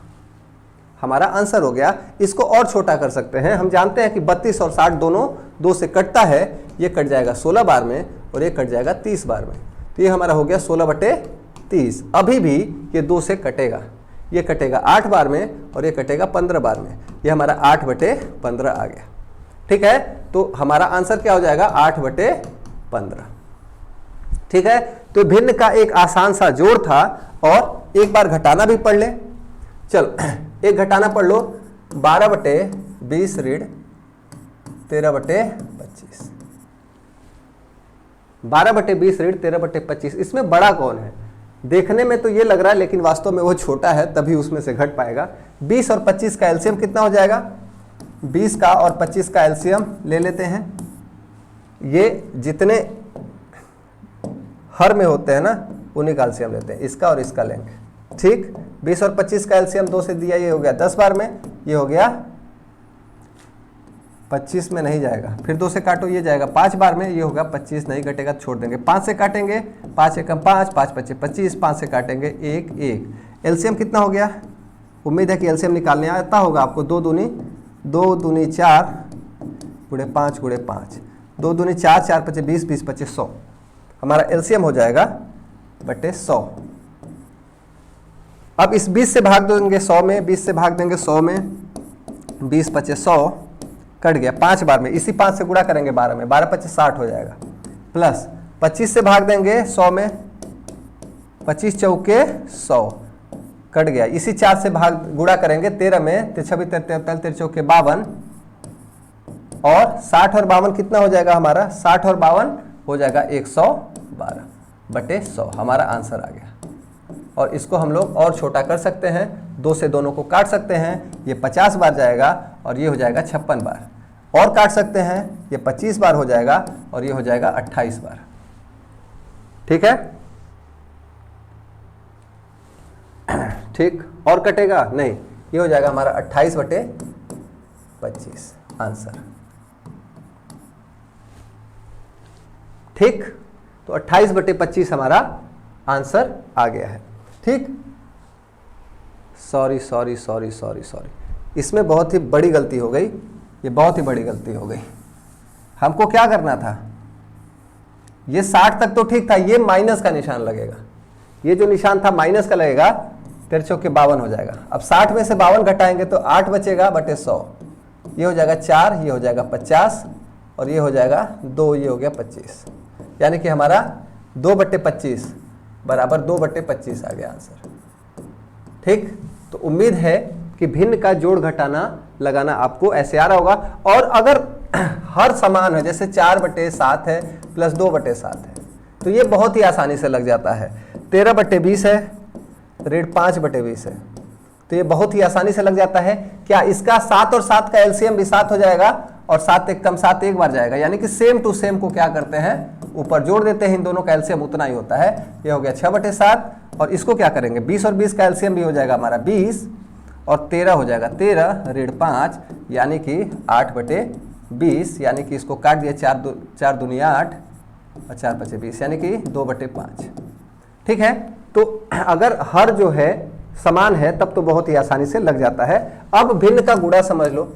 Speaker 1: हमारा आंसर हो गया। इसको और छोटा कर सकते हैं, हम जानते हैं कि 32 और 60 दोनों 2 से कटता है, ये कट जाएगा 16 बार में और ये कट जाएगा 30 बार में, तो ये हमारा हो गया 16/30। अभी भी ये 2 से कटेगा, ये कटेगा 8 बार में और ये कटेगा 15 बार में, ये हमारा 8/15 आ गया। ठीक है, तो हमारा आंसर क्या हो जाएगा 8/15। ठीक है, तो भिन्न का एक आसान सा जोड़ था और एक बार घटाना भी पढ़ ले। चलो एक घटाना पढ़ लो, 12/20 ऋण 13/25। 12/20 ऋण 13/25, इसमें बड़ा कौन है? देखने में तो ये लग रहा है लेकिन वास्तव में वो छोटा है, तभी उसमें से घट पाएगा। 20 और 25 का एलसीएम कितना हो जाएगा? 20 का और 25 का एलसीएम ले लेते हैं। ये जितने हर में होते हैं ना उन्हीं का एलसीएम लेते हैं, इसका और इसका लेंगे। ठीक, 20 और 25 का एलसीएम 2 से दिया, ये हो गया 10 बार में, ये हो गया 25 में नहीं जाएगा, फिर 2 से काटो, ये जाएगा 5 बार में, ये होगा 25 नहीं कटेगा, छोड़ देंगे। 5 से काटेंगे, 5 एकम 5, 5 पच्चे 25, 5 से काटेंगे 1 1। एलसीएम कितना हो गया? उम्मीद है कि एलसीएम निकालने आता होगा आपको। 2 दूनी 4 गुणे 5 गुणे 5, 2 दूनी 4, 4 पच्चे 20, 20 पच्चे 100। हमारा एलसीएम हो जाएगा बटे 100। अब इस 20 से भाग देंगे 100 में, 20 से भाग देंगे 100 में, 20 पच्चे 100 कट गया 5 बार में, इसी 5 से गुणा करेंगे 12 में, 12 पच्चे 60 हो जाएगा, प्लस 25 से भाग देंगे 100 में, 25 चौके 100 कट गया, इसी 4 से भाग गुणा करेंगे 13 में, 26 13 चौके 52 और 60 और 52 कितना हो जाएगा हमारा? 60 और 52 हो जाएगा 112/100, हमारा आंसर आ गया। और इसको हम लोग और छोटा कर सकते हैं, 2 से दोनों को काट सकते हैं, ये 50 बार जाएगा और ये हो जाएगा 56 बार, और काट सकते हैं, ये 25 बार हो जाएगा और ये हो जाएगा 28 बार। ठीक है, ठीक, और कटेगा नहीं, ये हो जाएगा हमारा 28/25 आंसर। ठीक, तो 28/25 हमारा आंसर आ गया है। ठीक, सॉरी, इसमें बहुत ही बड़ी गलती हो गई, ये बहुत ही बड़ी गलती हो गई। हमको क्या करना था? ये 60 तक तो ठीक था, ये माइनस का निशान लगेगा, ये जो निशान था माइनस का लगेगा, 13 चौके 52 हो जाएगा। अब 60 में से 52 घटाएंगे तो 8 बचेगा बटे 100, ये हो जाएगा 4, ये हो जाएगा 50 और ये हो जाएगा 2, ये हो गया 25, यानी कि हमारा 2/25 बराबर 2/25 आ गया आंसर। ठीक, तो उम्मीद है कि भिन्न का जोड़ घटाना लगाना आपको ऐसे आ रहा होगा। और अगर हर समान है, जैसे 4/7 है प्लस 2/7 है, तो ये बहुत ही आसानी से लग जाता है। 13/20 है ऋण 5/20 है, तो ये बहुत ही आसानी से लग जाता है। क्या इसका 7 और 7 का एलसीएम भी 7 हो जाएगा और 7 एक कम 7 एक बार जाएगा, यानी कि सेम टू सेम को क्या करते हैं, ऊपर जोड़ देते हैं, इन दोनों का एलसीएम उतना ही होता है। ये हो गया 6/7 और इसको क्या करेंगे, 20 और 20 का एलसीएम भी हो जाएगा हमारा 20 और 13 हो जाएगा 13 ऋण 5, यानी कि 8/20, यानी कि इसको काट दिया, 4 दूनी 8 और 4 पचे 20, यानी कि 2/5। ठीक है, तो अगर हर जो है समान है तब तो बहुत ही आसानी से लग जाता है। अब भिन्न का गुणा समझ लो,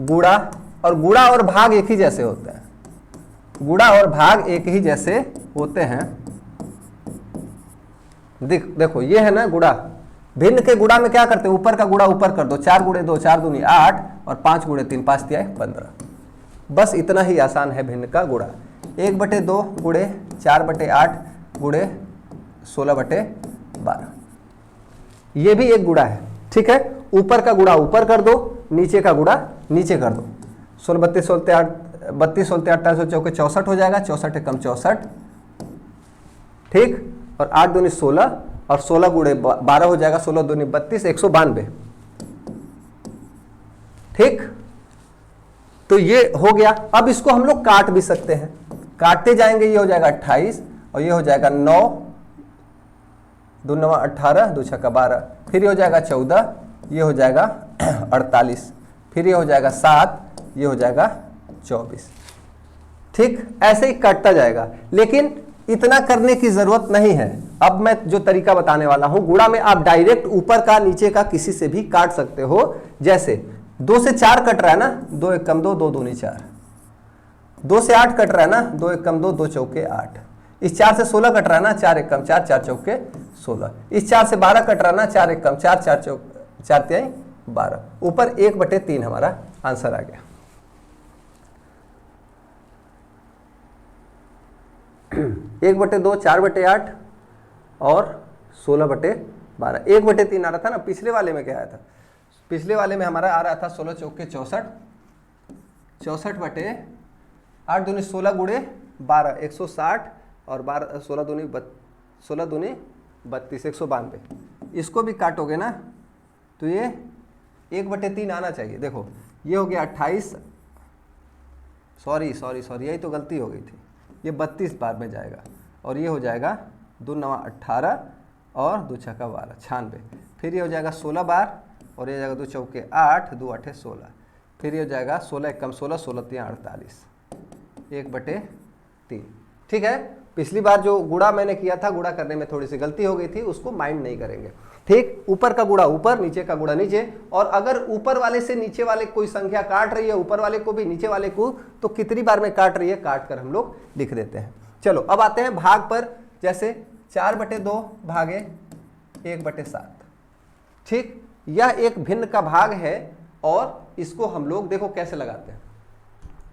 Speaker 1: गुणा और भाग एक ही जैसे होते हैं, गुणा और भाग एक ही जैसे होते हैं। देखो ये है ना गुणा, भिन्न के गुणा में क्या करते हैं, ऊपर का गुणा ऊपर कर दो, 4 गुणे 2 4 दूनी 8 और 5 गुणे 3 5 तिया 15, बस इतना ही आसान है भिन्न का गुणा। 1/2 गुणे 4/8 गुणे 16/12, ये भी एक गुणा है। ठीक है, ऊपर का गुणा ऊपर कर दो, नीचे का गुणा नीचे कर दो। 16 32 32 28 चौके 64 हो जाएगा, 64 कम 64। ठीक, और 8 दूनी 16 और 16 गुणे 12 हो जाएगा, 16 दूनी 32 192। ठीक, तो ये हो गया। अब इसको हम लोग काट भी सकते हैं, काटते जाएंगे, ये हो जाएगा 28 और ये हो जाएगा 9 2 9 18 2 6 12, फिर ये हो जाएगा 14, ये हो जाएगा 48, फिर ये हो जाएगा 7, ये हो जाएगा 24। ठीक, ऐसे ही काटता जाएगा, लेकिन इतना करने की जरूरत नहीं है। अब मैं जो तरीका बताने वाला हूं, गुणा में आप डायरेक्ट ऊपर का नीचे का किसी से भी काट सकते हो। जैसे 2 से 4 कट रहा है ना, 2 1 कम 2, 2 दूनी 4। 2 से 8 कट रहा है ना, 2 1 कम 2, 2 चौके 8। इस 4 से 16 कट रहा है ना, 4 1 कम 4, 4 चौके 16। इस 4 से 12 कट रहा है ना, 4 1 कम 4, 4 चौक 4 तिहाई 12। ऊपर 1/3 हमारा आंसर आ गया। 1/2 4/8 और 16/12। 1/3 आ रहा था ना, पिछले वाले में क्या आया था? पिछले वाले में हमारा आ रहा था 16 चौके 64, 64/8 दूनी 16 गुणे 12 160 और 12 16 दूनी 32 192। इसको भी काटोगे ना तो ये 1/3 आना चाहिए। देखो ये हो गया 28, सॉरी यही तो गलती हो गई थी। ये 32 बार में जाएगा और ये हो जाएगा 2 9 18 और 2 6 12 96। फिर ये हो जाएगा 16 बार और ये जाएगा 2 चौके 8, 2 8 16। फिर ये हो जाएगा 16 1 कम 16, 16 3 48, 1/3। ठीक है, पिछली बार जो गुणा मैंने किया था, गुणा करने में थोड़ी सी गलती हो गई थी, उसको माइंड नहीं करेंगे। ठीक, ऊपर का गुणा ऊपर, नीचे का गुणा नीचे। और अगर ऊपर वाले से नीचे वाले कोई संख्या काट रही है, ऊपर वाले को भी नीचे वाले को, तो कितनी बार में काट रही है, काट कर हम लोग लिख देते हैं। चलो अब आते हैं भाग पर। जैसे 4/2 भागे 1/7। ठीक, यह एक भिन्न का भाग है और इसको हम लोग देखो कैसे लगाते हैं।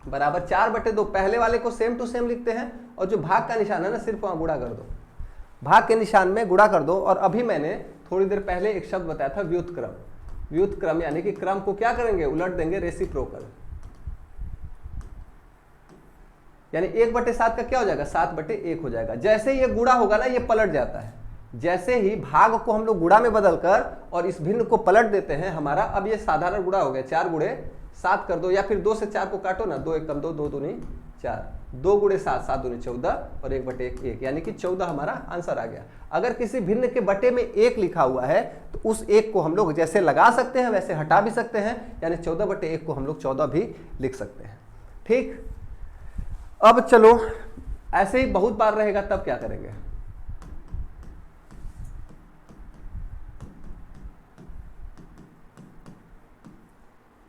Speaker 1: बराबर 4/2, पहले वाले को सेम टू सेम लिखते हैं और जो भाग का निशान है ना, सिर्फ वहां गुणा कर दो, भाग के निशान में गुणा कर दो। और अभी मैंने थोड़ी देर पहले एक शब्द बताया था, व्युत्क्रम। व्युत्क्रम यानी कि क्रम को क्या करेंगे, उलट देंगे, रेसिप्रोकल। यानी 1/7 का क्या हो जाएगा, 7/1 हो जाएगा। जैसे ये गुणा होगा ना, ये पलट जाता है। जैसे ही भाग को हम लोग गुणा में बदलकर और इस भिन्न को पलट देते हैं हमारा, अब ये साधारण गुणा हो गया। 4 गुणे 7 कर दो, या फिर 2 से 4 को काटो ना, 2 1 कम 2, 2 दूनी 4, 2 गुणे 7, 7 दूनी 14 और 1/1 1, यानी कि 14 हमारा आंसर आ गया। अगर किसी भिन्न के बटे में 1 लिखा हुआ है तो उस 1 को हम लोग जैसे लगा सकते हैं वैसे हटा भी सकते हैं, यानी 14/1 को हम लोग 14 भी लिख सकते हैं। ठीक, अब चलो ऐसे ही बहुत बार रहेगा, तब क्या करेंगे?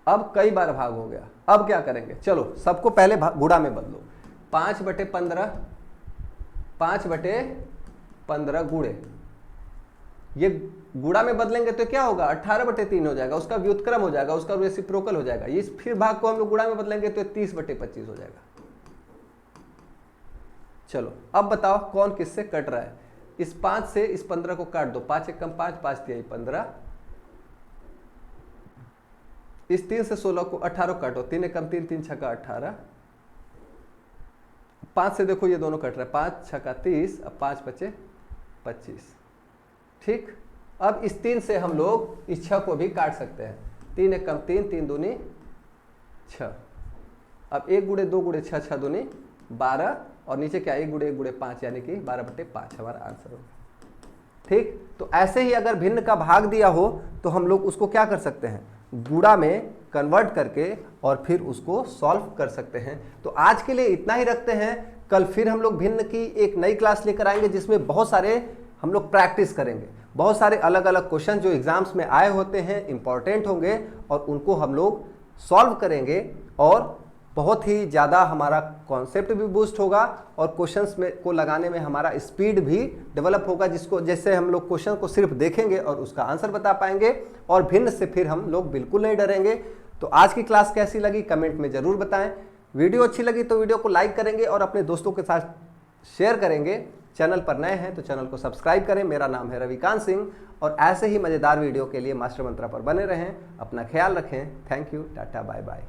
Speaker 1: अब कई बार भाग हो गया, अब क्या करेंगे? चलो सबको पहले गुणा में बदलो। 5/15, 5/15 गुणे, ये गुणा में बदलेंगे तो क्या होगा, 18/3 हो जाएगा, उसका व्युत्क्रम हो जाएगा, उसका रेसिप्रोकल हो जाएगा। इस फिर भाग को हम लोग गुणा में बदलेंगे तो 30/25 हो जाएगा। चलो अब बताओ कौन किससे कट रहा है। इस 5 से इस 15 को काट दो, 5 1 कम 5, 5 तिहाई 15। इस 3 से 16 को 18 काटो, 3 1 कम 3, 3 6 18। 5 से देखो ये दोनों कट रहा है, 5 6 30, अब 5 बचे 25। ठीक, अब इस 3 से हम लोग इस 6 को भी काट सकते हैं। 3 1 कम 3, 3 दूनी 6। अब 1 गुणे 2 गुणे 6, 6 दूनी 12 और नीचे क्या, 1 गुणे 1 गुणे 5, यानी कि 12/5 हमारा आंसर होगा। ठीक, तो ऐसे ही अगर भिन्न का भाग दिया हो तो हम लोग उसको क्या कर सकते हैं, गुणा में कन्वर्ट करके और फिर उसको सॉल्व कर सकते हैं। तो आज के लिए इतना ही रखते हैं। कल फिर हम लोग भिन्न की एक नई क्लास लेकर आएंगे जिसमें बहुत सारे हम लोग प्रैक्टिस करेंगे, बहुत सारे अलग अलग क्वेश्चन जो एग्जाम्स में आए होते हैं, इंपॉर्टेंट होंगे और उनको हम लोग सॉल्व करेंगे और बहुत ही ज़्यादा हमारा कॉन्सेप्ट भी बूस्ट होगा और क्वेश्चंस में को लगाने में हमारा स्पीड भी डेवलप होगा, जिसको जैसे हम लोग क्वेश्चन को सिर्फ देखेंगे और उसका आंसर बता पाएंगे और भिन्न से फिर हम लोग बिल्कुल नहीं डरेंगे। तो आज की क्लास कैसी लगी कमेंट में ज़रूर बताएं। वीडियो अच्छी लगी तो वीडियो को लाइक करेंगे और अपने दोस्तों के साथ शेयर करेंगे। चैनल पर नए हैं तो चैनल को सब्सक्राइब करें। मेरा नाम है रविकांत सिंह और ऐसे ही मज़ेदार वीडियो के लिए मास्टर मंत्रा पर बने रहें। अपना ख्याल रखें। Thank you, tata, bye bye.